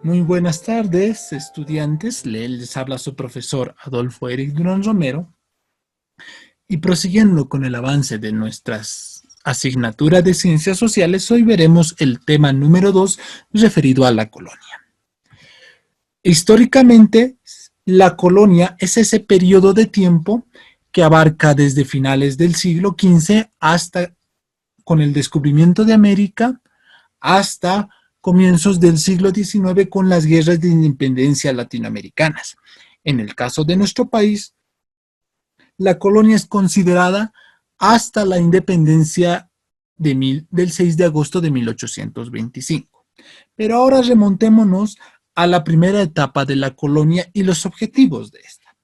Muy buenas tardes, estudiantes. Les habla su profesor Adolfo Eric Durán Romero. Y prosiguiendo con el avance de nuestras asignaturas de ciencias sociales, hoy veremos el tema número 2 referido a la colonia. Históricamente, la colonia es ese periodo de tiempo que abarca desde finales del siglo XV hasta con el descubrimiento de América hasta comienzos del siglo XIX con las guerras de independencia latinoamericanas. En el caso de nuestro país, la colonia es considerada hasta la independencia del 6 de agosto de 1825. Pero ahora remontémonos a la primera etapa de la colonia y los objetivos de esta.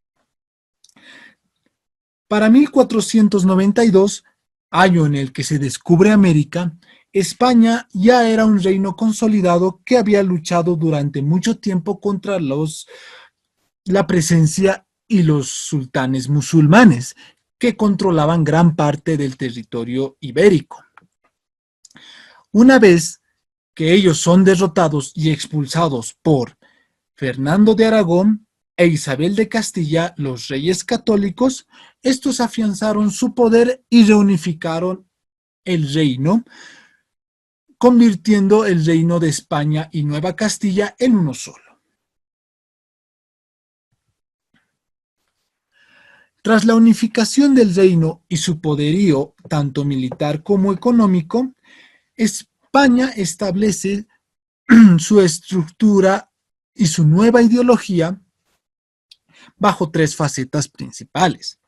Para 1492, año en el que se descubre América, España ya era un reino consolidado que había luchado durante mucho tiempo contra la presencia y los sultanes musulmanes que controlaban gran parte del territorio ibérico. Una vez que ellos son derrotados y expulsados por Fernando de Aragón e Isabel de Castilla, los reyes católicos, estos afianzaron su poder y reunificaron el reino, convirtiendo el reino de España y Nueva Castilla en uno solo. Tras la unificación del reino y su poderío, tanto militar como económico, España establece su estructura y su nueva ideología bajo tres facetas principales,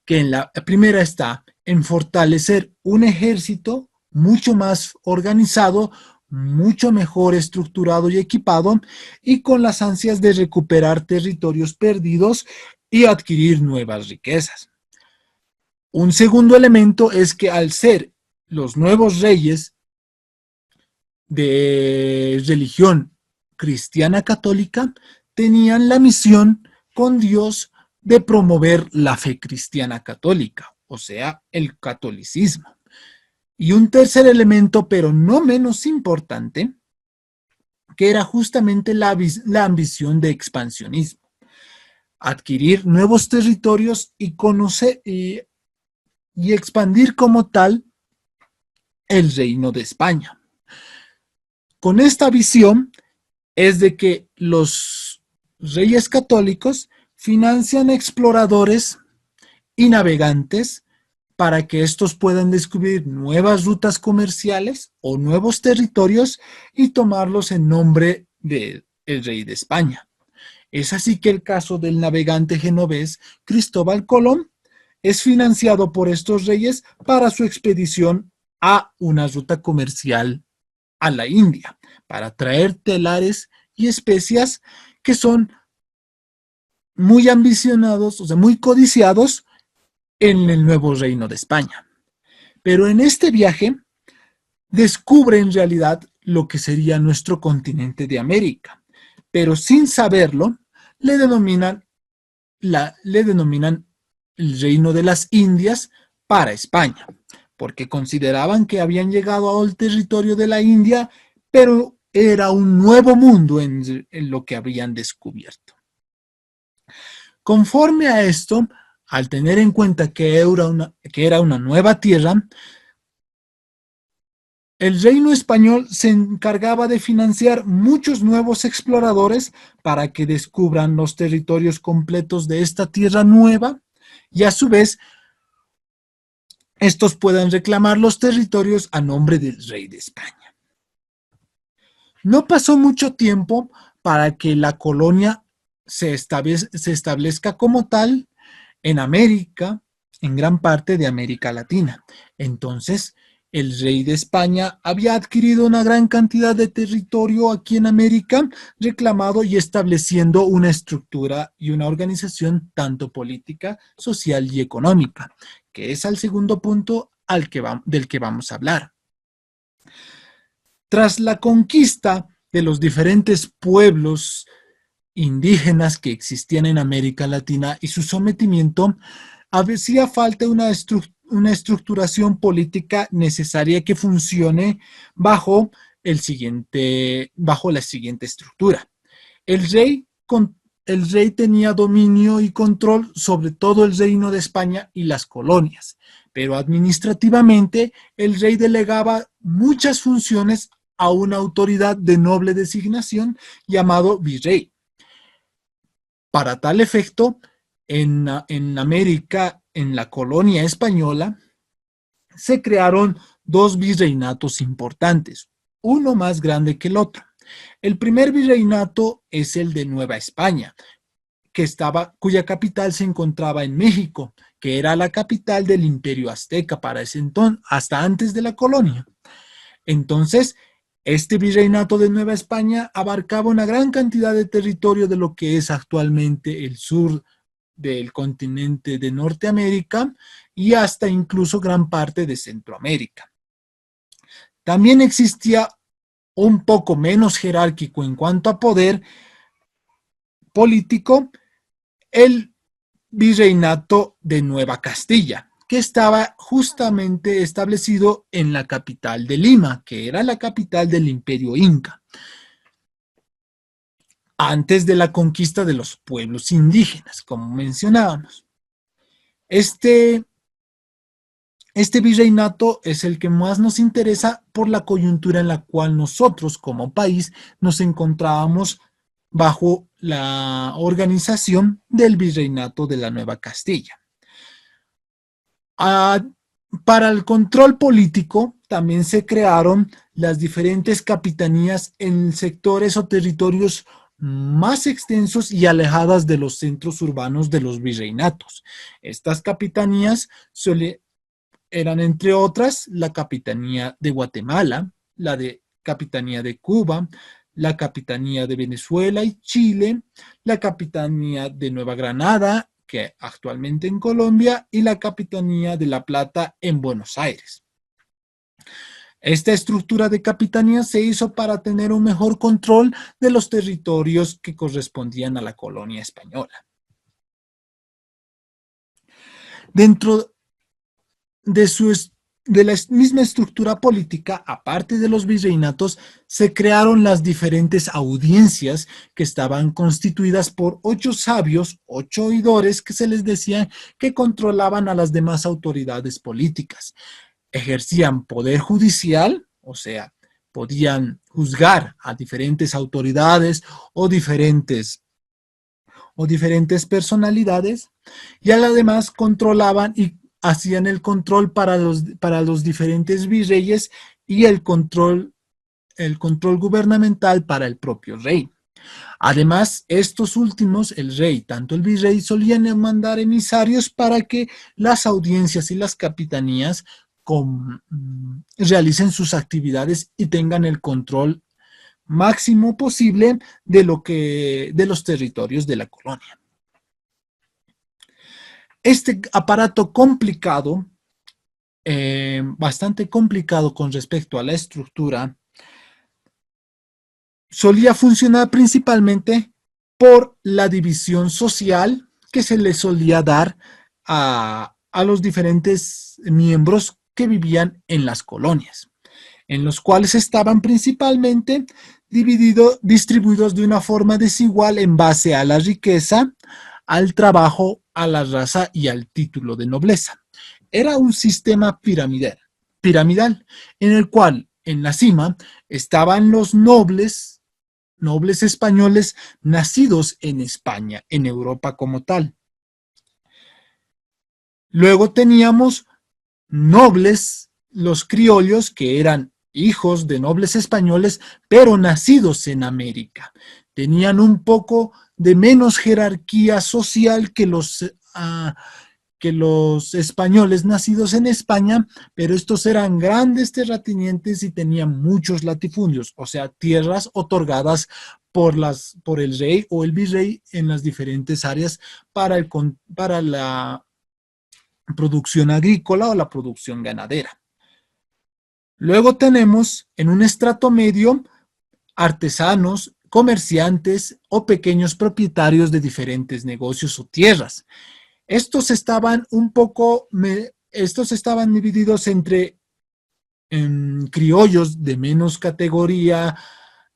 que en la primera está en fortalecer un ejército mucho más organizado, mucho mejor estructurado y equipado, y con las ansias de recuperar territorios perdidos y adquirir nuevas riquezas. Un segundo elemento es que al ser los nuevos reyes de religión cristiana católica, tenían la misión con Dios de promover la fe cristiana católica, o sea, el catolicismo. Y un tercer elemento, pero no menos importante, que era justamente la ambición de expansionismo, adquirir nuevos territorios y conocer y expandir como tal el reino de España. Con esta visión es de que los reyes católicos financian exploradores y navegantes para que estos puedan descubrir nuevas rutas comerciales o nuevos territorios y tomarlos en nombre del rey de España. Es así que el caso del navegante genovés Cristóbal Colón es financiado por estos reyes para su expedición a una ruta comercial a la India, para traer telares y especias que son muy ambicionados, o sea, muy codiciados en el nuevo reino de España. Pero en este viaje descubre en realidad lo que sería nuestro continente de América, pero sin saberlo le denominan el reino de las Indias para España, porque consideraban que habían llegado al territorio de la India, pero era un nuevo mundo en lo que habían descubierto. Conforme a esto, al tener en cuenta que era una nueva tierra, el reino español se encargaba de financiar muchos nuevos exploradores para que descubran los territorios completos de esta tierra nueva y a su vez estos puedan reclamar los territorios a nombre del rey de España. No pasó mucho tiempo para que la colonia se establezca como tal en América, en gran parte de América Latina. Entonces, el rey de España había adquirido una gran cantidad de territorio aquí en América, reclamado y estableciendo una estructura y una organización tanto política, social y económica, que es el segundo punto del que vamos a hablar. Tras la conquista de los diferentes pueblos indígenas que existían en América Latina y su sometimiento, hacía falta una estructuración política necesaria que funcione bajo bajo la siguiente estructura. El rey tenía dominio y control sobre todo el reino de España y las colonias, pero administrativamente el rey delegaba muchas funciones a una autoridad de noble designación llamado virrey. Para tal efecto, en América, en la colonia española, se crearon dos virreinatos importantes, uno más grande que el otro. El primer virreinato es el de Nueva España, cuya capital se encontraba en México, que era la capital del Imperio Azteca para ese entonces, hasta antes de la colonia. Entonces, este virreinato de Nueva España abarcaba una gran cantidad de territorio de lo que es actualmente el sur del continente de Norteamérica y hasta incluso gran parte de Centroamérica. También existía un poco menos jerárquico en cuanto a poder político, el virreinato de Nueva Castilla, que estaba justamente establecido en la capital de Lima, que era la capital del Imperio Inca, antes de la conquista de los pueblos indígenas, como mencionábamos. Este virreinato es el que más nos interesa por la coyuntura en la cual nosotros como país nos encontrábamos bajo la organización del virreinato de la Nueva Castilla. Para el control político también se crearon las diferentes capitanías en sectores o territorios más extensos y alejadas de los centros urbanos de los virreinatos. Estas capitanías eran, entre otras, la Capitanía de Guatemala, la Capitanía de Cuba, la Capitanía de Venezuela y Chile, la Capitanía de Nueva Granada, que actualmente en Colombia, y la Capitanía de La Plata en Buenos Aires. Esta estructura de capitanía se hizo para tener un mejor control de los territorios que correspondían a la colonia española. Dentro de la misma estructura política, aparte de los virreinatos, se crearon las diferentes audiencias que estaban constituidas por 8 sabios, 8 oidores, que se les decía que controlaban a las demás autoridades políticas. Ejercían poder judicial, o sea, podían juzgar a diferentes autoridades o diferentes personalidades, y además controlaban y hacían el control para los diferentes virreyes y el control gubernamental para el propio rey. Además, estos últimos, el rey, tanto el virrey, solían mandar emisarios para que las audiencias y las capitanías realicen sus actividades y tengan el control máximo posible de los territorios de la colonia. Este aparato complicado, bastante complicado con respecto a la estructura, solía funcionar principalmente por la división social que se le solía dar a los diferentes miembros que vivían en las colonias, en los cuales estaban principalmente distribuidos de una forma desigual en base a la riqueza, al trabajo, a la raza y al título de nobleza. Era un sistema piramidal, en el cual en la cima estaban los nobles españoles nacidos en España, en Europa como tal. Luego teníamos nobles, los criollos, que eran hijos de nobles españoles, pero nacidos en América. Tenían un poco de menos jerarquía social que los españoles nacidos en España, pero estos eran grandes terratenientes y tenían muchos latifundios, o sea, tierras otorgadas por el rey o el virrey en las diferentes áreas para la producción agrícola o la producción ganadera. Luego tenemos en un estrato medio artesanos, comerciantes o pequeños propietarios de diferentes negocios o tierras. Estos estaban divididos entre criollos de menos categoría,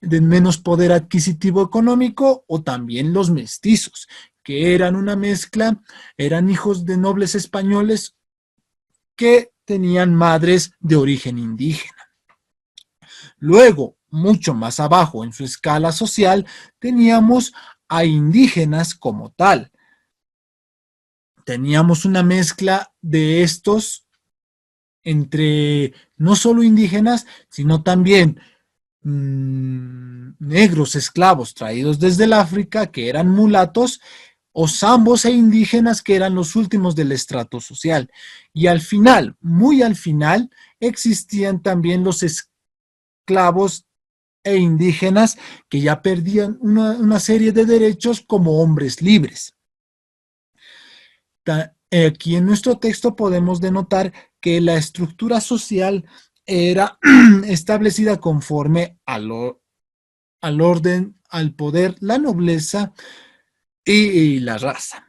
de menos poder adquisitivo económico, o también los mestizos, que eran una mezcla, eran hijos de nobles españoles que tenían madres de origen indígena. Luego, mucho más abajo en su escala social, teníamos a indígenas como tal. Teníamos una mezcla de estos entre no solo indígenas, sino también negros esclavos traídos desde el África, que eran mulatos, o zambos e indígenas, que eran los últimos del estrato social. Y al final, muy al final, existían también los esclavos e indígenas que ya perdían una serie de derechos como hombres libres. Aquí en nuestro texto podemos denotar que la estructura social era establecida conforme al orden, al poder, la nobleza y la raza.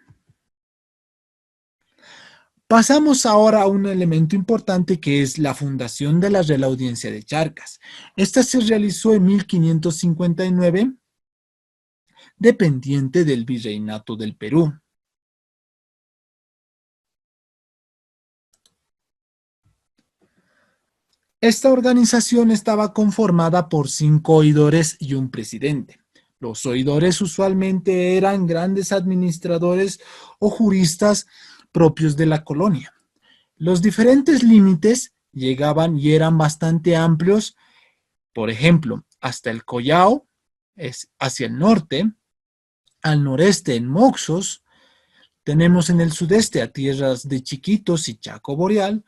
Pasamos ahora a un elemento importante, que es la fundación de la Real Audiencia de Charcas. Esta se realizó en 1559, dependiente del Virreinato del Perú. Esta organización estaba conformada por 5 oidores y un presidente. Los oidores usualmente eran grandes administradores o juristas propios de la colonia. Los diferentes límites llegaban y eran bastante amplios. Por ejemplo, hasta el Collao, es hacia el norte, al noreste en Moxos, tenemos en el sudeste a tierras de Chiquitos y Chaco Boreal,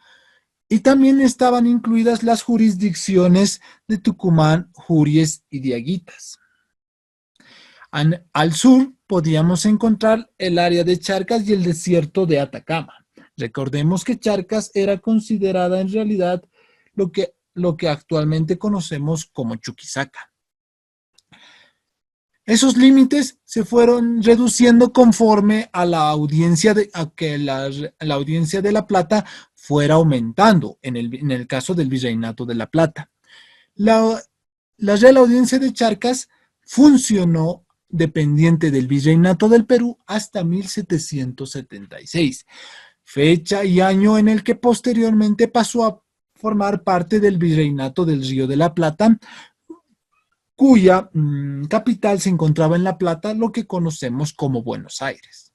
y también estaban incluidas las jurisdicciones de Tucumán, Juries y Diaguitas. Al sur podíamos encontrar el área de Charcas y el desierto de Atacama. Recordemos que Charcas era considerada en realidad lo que actualmente conocemos como Chuquisaca. Esos límites se fueron reduciendo conforme a la audiencia a que la audiencia de La Plata fuera aumentando, en el caso del Virreinato de La Plata. La Real Audiencia de Charcas funcionó dependiente del Virreinato del Perú hasta 1776, fecha y año en el que posteriormente pasó a formar parte del Virreinato del Río de la Plata, cuya capital se encontraba en La Plata, lo que conocemos como Buenos Aires.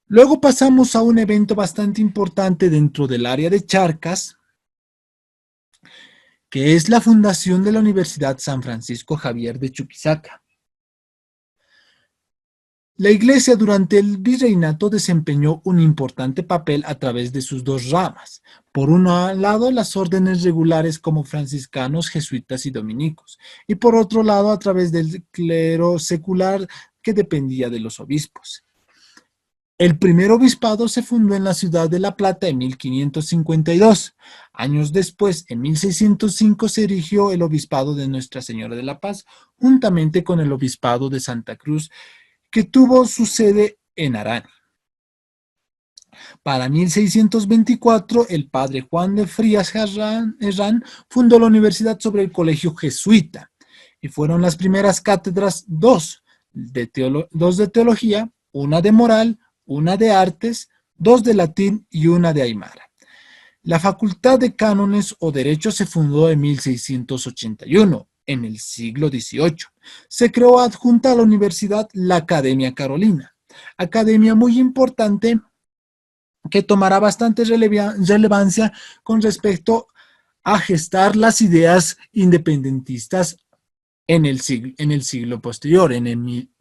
Luego pasamos a un evento bastante importante dentro del área de Charcas, que es la fundación de la Universidad San Francisco Javier de Chuquisaca. La Iglesia durante el virreinato desempeñó un importante papel a través de sus dos ramas. Por un lado, las órdenes regulares como franciscanos, jesuitas y dominicos, y por otro lado, a través del clero secular que dependía de los obispos. El primer obispado se fundó en la ciudad de La Plata en 1552. Años después, en 1605, se erigió el obispado de Nuestra Señora de la Paz, juntamente con el obispado de Santa Cruz, que tuvo su sede en Arani. Para 1624, el padre Juan de Frías Herrán fundó la universidad sobre el colegio jesuita, y fueron las primeras cátedras, dos de teología, una de moral, una de artes, dos de latín y una de aymara. La facultad de cánones o derecho se fundó en 1681, en el siglo XVIII. Se creó adjunta a la universidad la Academia Carolina, academia muy importante que tomará bastante relevancia con respecto a gestar las ideas independentistas en el siglo posterior,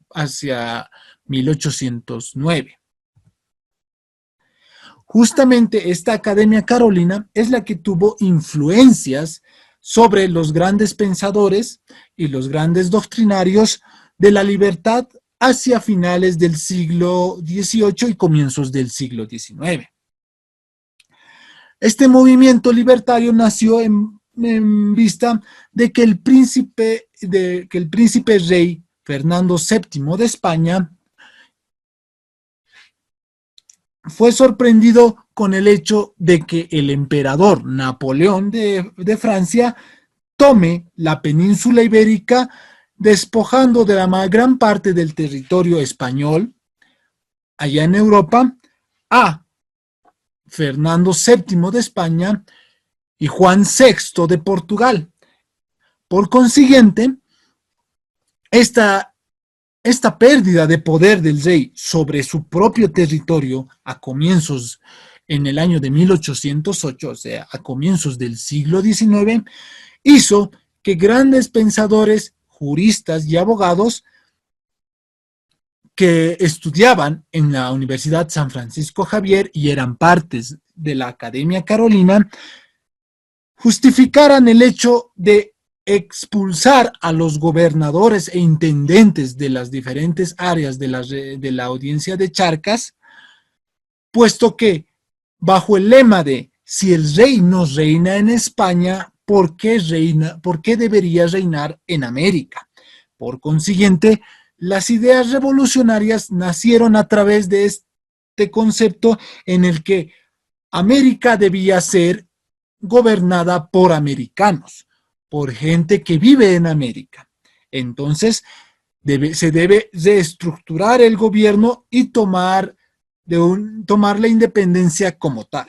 hacia 1809. Justamente esta Academia Carolina es la que tuvo influencias sobre los grandes pensadores y los grandes doctrinarios de la libertad hacia finales del siglo XVIII y comienzos del siglo XIX. Este movimiento libertario nació en vista de que el príncipe rey Fernando VII de España fue sorprendido con el hecho de que el emperador Napoleón de Francia tome la península ibérica, despojando de la gran parte del territorio español allá en Europa a Fernando VII de España y Juan VI de Portugal. Por consiguiente, esta pérdida de poder del rey sobre su propio territorio a comienzos en el año de 1808, o sea, a comienzos del siglo XIX, hizo que grandes pensadores, juristas y abogados que estudiaban en la Universidad San Francisco Javier y eran partes de la Academia Carolina, justificaran el hecho de expulsar a los gobernadores e intendentes de las diferentes áreas de la audiencia de Charcas, puesto que bajo el lema de si el rey no reina en España, ¿por qué debería reinar en América? Por consiguiente, las ideas revolucionarias nacieron a través de este concepto en el que América debía ser gobernada por americanos, por gente que vive en América. Entonces, se debe reestructurar el gobierno y tomar la independencia como tal.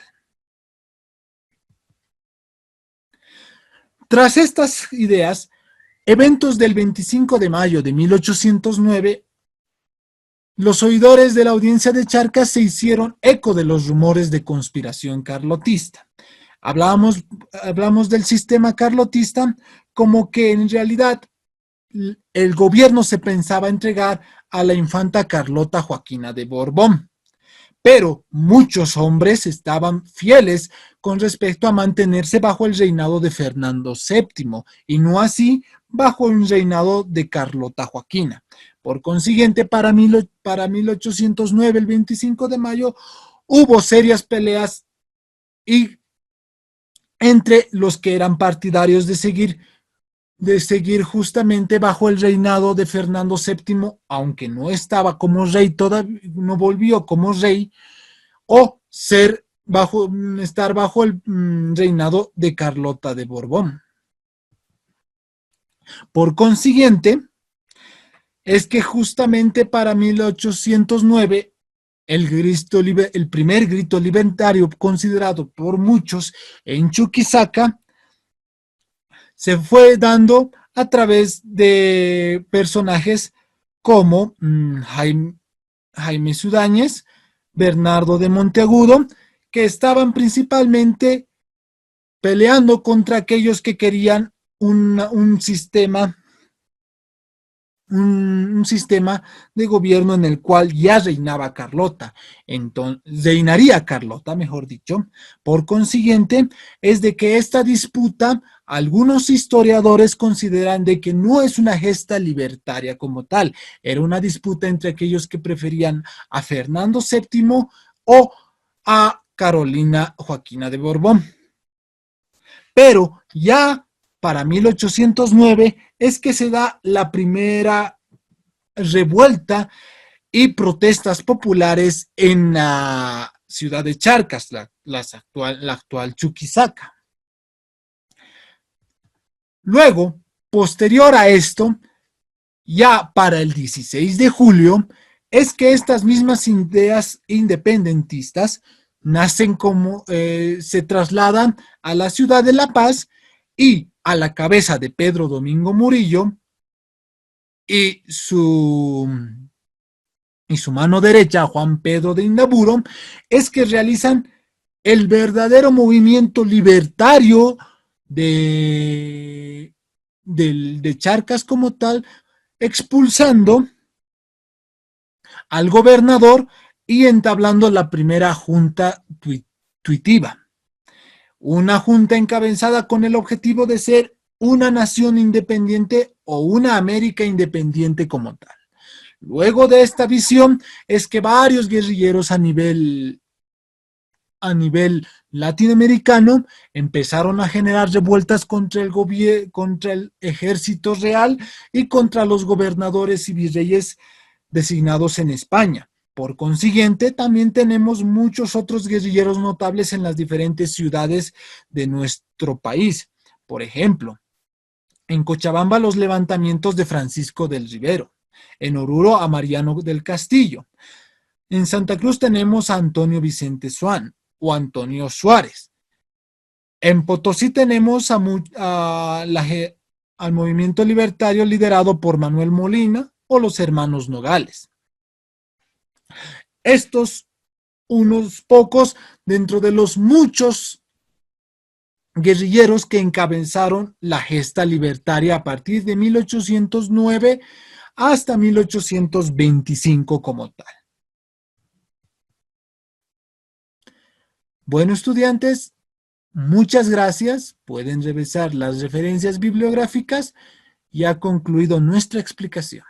Tras estas ideas, eventos del 25 de mayo de 1809, los oidores de la audiencia de Charcas se hicieron eco de los rumores de conspiración carlotista. Hablamos del sistema carlotista como que en realidad el gobierno se pensaba entregar a la infanta Carlota Joaquina de Borbón, pero muchos hombres estaban fieles con respecto a mantenerse bajo el reinado de Fernando VII y no así bajo el reinado de Carlota Joaquina. Por consiguiente, para 1809, el 25 de mayo, hubo serias peleas y entre los que eran partidarios de seguir justamente bajo el reinado de Fernando VII, aunque no estaba como rey, todavía no volvió como rey, o estar bajo el reinado de Carlota de Borbón. Por consiguiente, es que justamente para 1809 el primer grito libertario considerado por muchos en Chuquisaca se fue dando a través de personajes como Jaime Sudáñez, Bernardo de Monteagudo, que estaban principalmente peleando contra aquellos que querían un sistema de gobierno en el cual ya reinaba Carlota, entonces reinaría Carlota, mejor dicho. Por consiguiente, es de que esta disputa, algunos historiadores consideran de que no es una gesta libertaria como tal, era una disputa entre aquellos que preferían a Fernando VII o a Carolina Joaquina de Borbón. Pero ya para 1809 es que se da la primera revuelta y protestas populares en la ciudad de Charcas, la actual Chuquisaca. Luego, posterior a esto, ya para el 16 de julio, es que estas mismas ideas independentistas nacen se trasladan a la ciudad de La Paz y a la cabeza de Pedro Domingo Murillo y su mano derecha, Juan Pedro de Indaburo, es que realizan el verdadero movimiento libertario de Charcas como tal, expulsando al gobernador y entablando la primera junta tuitiva. Una junta encabezada con el objetivo de ser una nación independiente o una América independiente como tal. Luego de esta visión es que varios guerrilleros a nivel latinoamericano empezaron a generar revueltas contra el ejército real y contra los gobernadores y virreyes designados en España. Por consiguiente, también tenemos muchos otros guerrilleros notables en las diferentes ciudades de nuestro país. Por ejemplo, en Cochabamba los levantamientos de Francisco del Rivero, en Oruro a Mariano del Castillo. En Santa Cruz tenemos a Antonio Vicente Suán o Antonio Suárez. En Potosí tenemos al movimiento libertario liderado por Manuel Molina o los hermanos Nogales. Estos unos pocos dentro de los muchos guerrilleros que encabezaron la gesta libertaria a partir de 1809 hasta 1825 como tal. Bueno, estudiantes, muchas gracias. Pueden revisar las referencias bibliográficas y ha concluido nuestra explicación.